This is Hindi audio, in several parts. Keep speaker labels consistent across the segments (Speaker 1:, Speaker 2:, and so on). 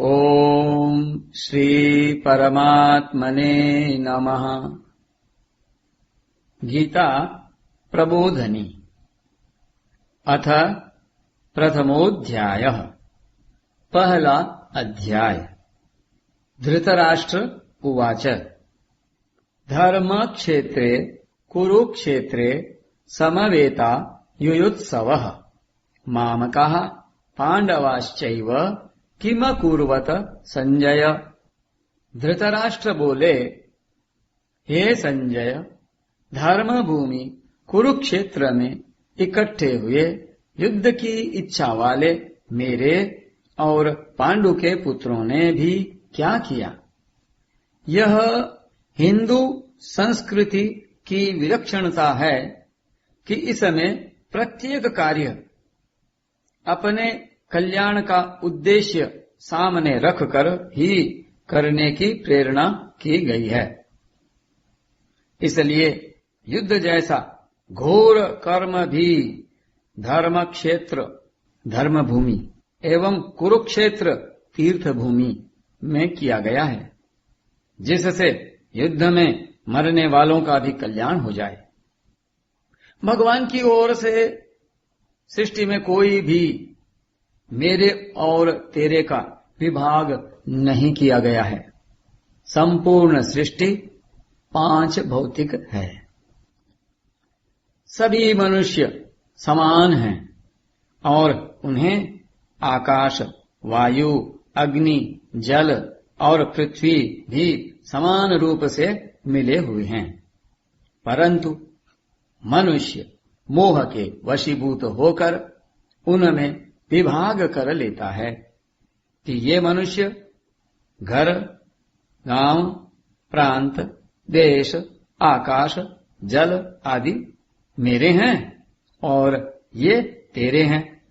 Speaker 1: ओम श्री परमात्मने नमः। गीता प्रबोधनी अथ प्रथमोऽध्यायः। पहला अध्याय। धृतराष्ट्र उवाच धर्मक्षेत्रे कुरुक्षेत्रे समवेता युयुत्सवः मामकाः पांडवाश्चैव किमकुर्वत संजय। धृतराष्ट्र बोले, हे संजय, धर्म भूमि कुरुक्षेत्र में इकट्ठे हुए युद्ध की इच्छा वाले मेरे और पांडु के पुत्रों ने भी क्या किया। यह हिंदू संस्कृति की विलक्षणता है कि इसमें प्रत्येक कार्य अपने कल्याण का उद्देश्य सामने रखकर ही करने की प्रेरणा की गई है। इसलिए युद्ध जैसा घोर कर्म भी धर्म क्षेत्र धर्म भूमि एवं कुरुक्षेत्र तीर्थ भूमि में किया गया है, जिससे युद्ध में मरने वालों का भी कल्याण हो जाए। भगवान की ओर से सृष्टि में कोई भी मेरे और तेरे का विभाग नहीं किया गया है। संपूर्ण सृष्टि पांच भौतिक है। सभी मनुष्य समान हैं और उन्हें आकाश, वायु, अग्नि, जल और पृथ्वी भी समान रूप से मिले हुए हैं। परंतु मनुष्य मोह के वशीभूत होकर उनमें विभाग कर लेता है कि ये मनुष्य घर, गांव, प्रांत, देश, आकाश, जल आदि मेरे हैं और ये तेरे हैं।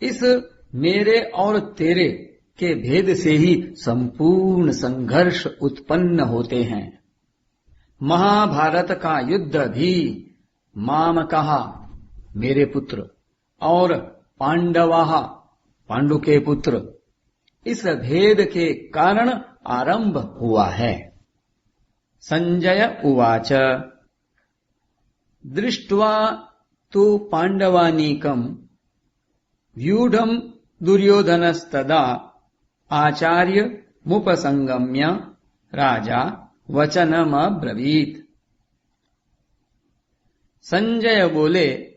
Speaker 1: इस मेरे और तेरे के भेद से ही संपूर्ण संघर्ष उत्पन्न होते हैं। महाभारत का युद्ध भी मामकाः मेरे पुत्र और पांडवाः पांडु के पुत्र इस भेद के कारण आरंभ हुआ है। संजय उवाच दृष्ट्वा तु पांडवानीकम् व्यूढम् दुर्योधनस्तदा आचार्य मुपसंगम्य राजा वचनमब्रवीत्। संजय बोले,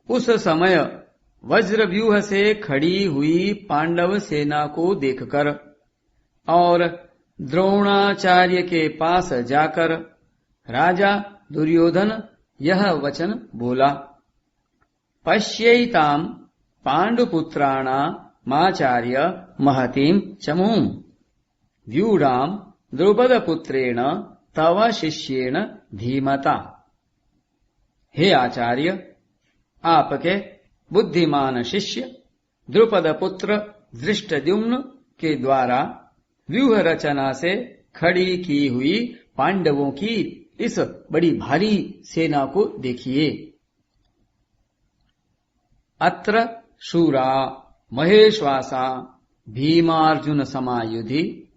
Speaker 1: उस समय वज्रव्यूह से खड़ी हुई पांडव सेना को देखकर और द्रोणाचार्य के पास जाकर राजा दुर्योधन यह वचन बोला, पश्यैताम् पांडुपुत्राणामाचार्य महतीं चमूं व्यूढाम् द्रुपदपुत्रेण तव शिष्येण धीमता। हे आचार्य, आपके बुद्धिमान शिष्य द्रुपद पुत्र धृष्टद्युम्न के द्वारा व्यूह रचना से खड़ी की हुई पांडवों की इस बड़ी भारी सेना को देखिए। अत्र शूरा महेश्वासा भीमार्जुन समायुधि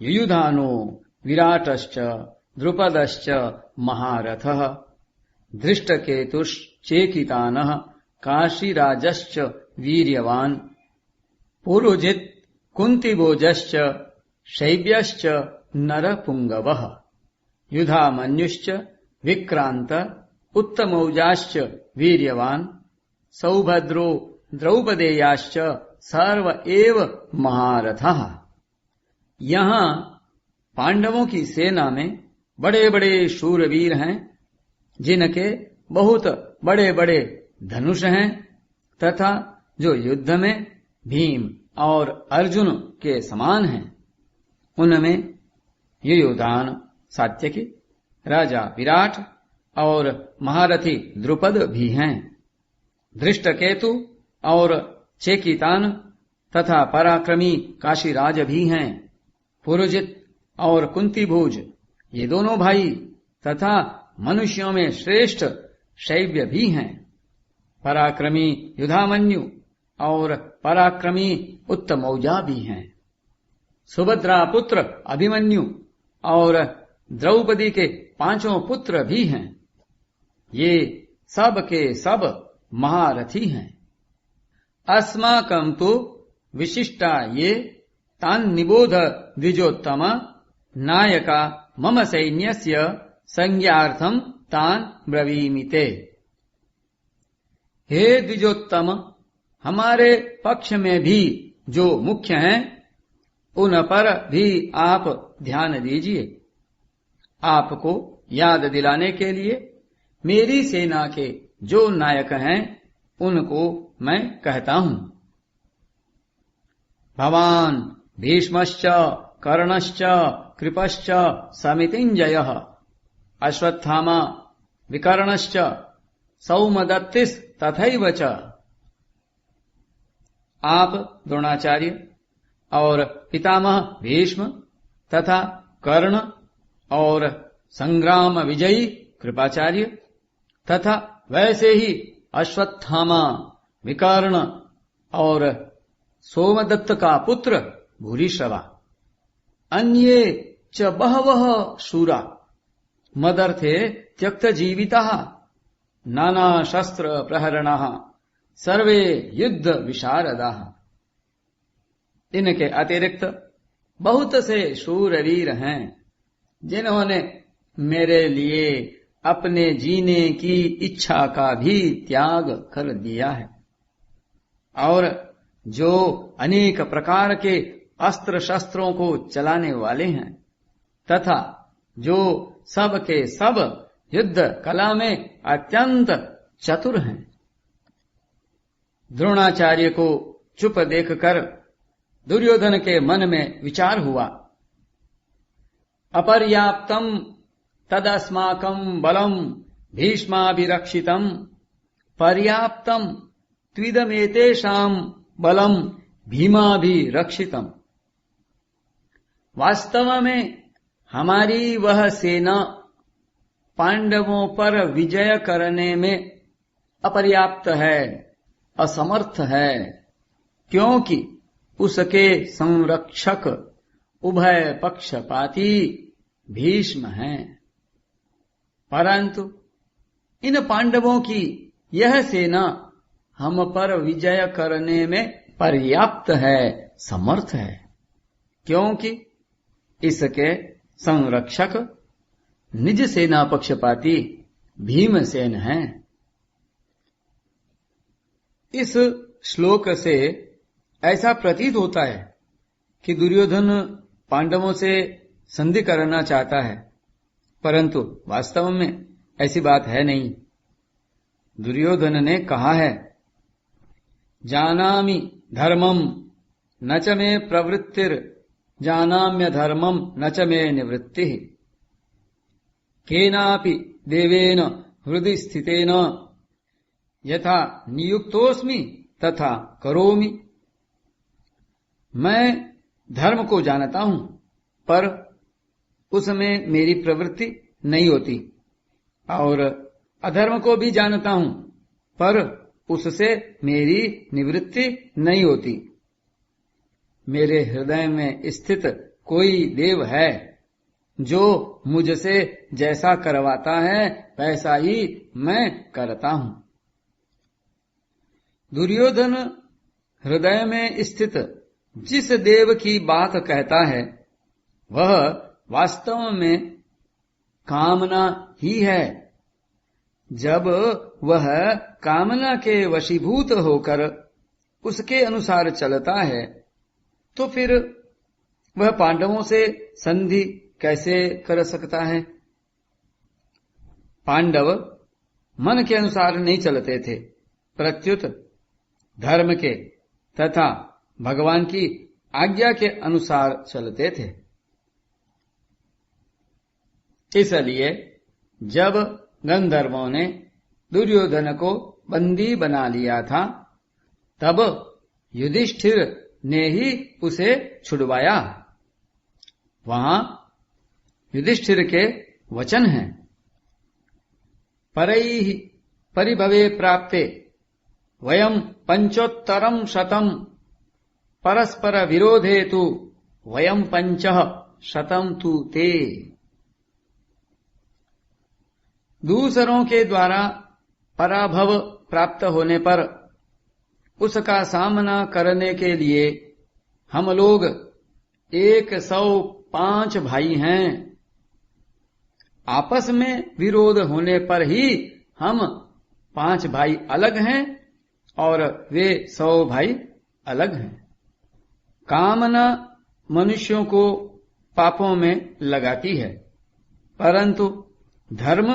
Speaker 1: युयुधानो विराटश्च द्रुपदश्च महारथः धृष्टकेतुश्चेकितानः काशीराजश्च वीर्यवान् पुरुजित् कुन्तिभोजश्च शैब्यश्च नरपुङ्गवः युधामन्युश्च विक्रान्त उत्तमौजाश्च वीर्यवान् सौभद्रो द्रौपदेयाश्च सर्व एव महारथः। यहाँ पांडवों की सेना में बड़े बड़े शूरवीर हैं, जिनके बहुत बड़े बड़े धनुष हैं तथा जो युद्ध में भीम और अर्जुन के समान हैं। उनमें युयुधान सात्यकी, राजा विराट और महारथी द्रुपद भी हैं। धृष्टकेतु और चेकितान तथा पराक्रमी काशीराज भी हैं। पुरुजित और कुंतीभोज ये दोनों भाई तथा मनुष्यों में श्रेष्ठ शैब्य भी हैं। पराक्रमी युधामन्यु और पराक्रमी उत्तमौजा भी हैं। सुभद्रा पुत्र अभिमन्यु और द्रौपदी के 5 पुत्र भी हैं। ये सब के सब महारथी हैं। अस्माकं तु विशिष्टा ये तान् निबोध द्विजोत्तम नायका मम सैन्यस्य संज्ञार्थं तान् ब्रवीमिते। हे द्विजोत्तम, हमारे पक्ष में भी जो मुख्य हैं उन पर भी आप ध्यान दीजिए। आपको याद दिलाने के लिए मेरी सेना के जो नायक हैं उनको मैं कहता हूं। भवान भीष्मश्च कर्णश्च कृपश्च समितिञ्जयः अश्वत्थामा विकर्णश्च सौमदत्तिस् तथैव च। आप द्रोणाचार्य और पितामह भीष्म तथा कर्ण और संग्राम विजयी कृपाचार्य तथा वैसे ही अश्वत्थामा विकर्ण और सोमदत्त का पुत्र भूरिश्रवा अन्ये च बहवः शूरा मदर्थे त्यक्त जीविताः नाना शस्त्र प्रहरणाः सर्वे युद्ध विशारदाः। इनके अतिरिक्त बहुत से शूरवीर हैं जिन्होंने मेरे लिए अपने जीने की इच्छा का भी त्याग कर दिया है और जो अनेक प्रकार के अस्त्र शस्त्रों को चलाने वाले हैं तथा जो सब के सब युद्ध कला में अत्यंत चतुर हैं। द्रोणाचार्य को चुप देखकर दुर्योधन के मन में विचार हुआ। अपर्याप्तम तदस्माकं बलम भीष्माभिरक्षितम पर्याप्तम त्विदमेतेषां बलम भीमाभिरक्षितम। वास्तव में हमारी वह सेना पांडवों पर विजय करने में अपर्याप्त है, असमर्थ है, क्योंकि उसके संरक्षक उभय पक्षपाती भीष्म हैं। परंतु इन पांडवों की यह सेना हम पर विजय करने में पर्याप्त है, समर्थ है, क्योंकि इसके संरक्षक निज सेना पक्षपाती भीमसेन हैं। इस श्लोक से ऐसा प्रतीत होता है कि दुर्योधन पांडवों से संधि करना चाहता है, परंतु वास्तव में ऐसी बात है नहीं। दुर्योधन ने कहा है, जानामि धर्मम न च मे प्रवृत्तिर जानाम्य धर्मम न च मे निवृत्तिः केनापि देवेन हृदि स्थितेन यथा नियुक्तोस्मि तथा करोमि। मैं धर्म को जानता हूं पर उसमें मेरी प्रवृत्ति नहीं होती और अधर्म को भी जानता हूं पर उससे मेरी निवृत्ति नहीं होती। मेरे हृदय में स्थित कोई देव है जो मुझसे जैसा करवाता है वैसा ही मैं करता हूं। दुर्योधन हृदय में स्थित जिस देव की बात कहता है वह वास्तव में कामना ही है। जब वह कामना के वशीभूत होकर उसके अनुसार चलता है तो फिर वह पांडवों से संधि कैसे कर सकता है। पांडव मन के अनुसार नहीं चलते थे, प्रत्युत धर्म के तथा भगवान की आज्ञा के अनुसार चलते थे। इसलिए जब गंधर्वों ने दुर्योधन को बंदी बना लिया था तब युधिष्ठिर ने ही उसे छुड़वाया। वहां युधिष्ठिर के वचन हैं, परैः परिभवे प्राप्ते वयम पंचोत्तरम शतम परस्पर विरोधे तु वयम पंचः शतम तु ते। दूसरों के द्वारा पराभव प्राप्त होने पर उसका सामना करने के लिए हम लोग 105 भाई हैं। आपस में विरोध होने पर ही हम 5 भाई अलग हैं और वे 100 भाई अलग हैं। कामना मनुष्यों को पापों में लगाती है, परंतु धर्म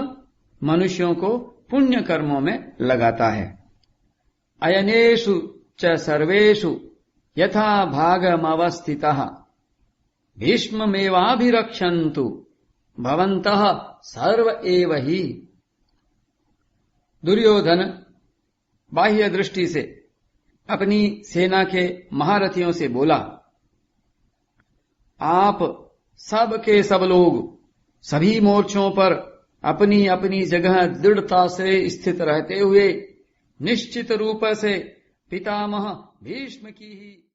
Speaker 1: मनुष्यों को पुण्य कर्मों में लगाता है। अयनेषु च सर्वेषु यथा भागमवस्थितः भीष्ममेवाभिरक्षन्तु भवन्तः सर्व एव ही। दुर्योधन बाह्य दृष्टि से अपनी सेना के महारथियों से बोला, आप सब के सब लोग सभी मोर्चों पर अपनी अपनी जगह दृढ़ता से स्थित रहते हुए निश्चित रूप से पितामह भीष्म की ही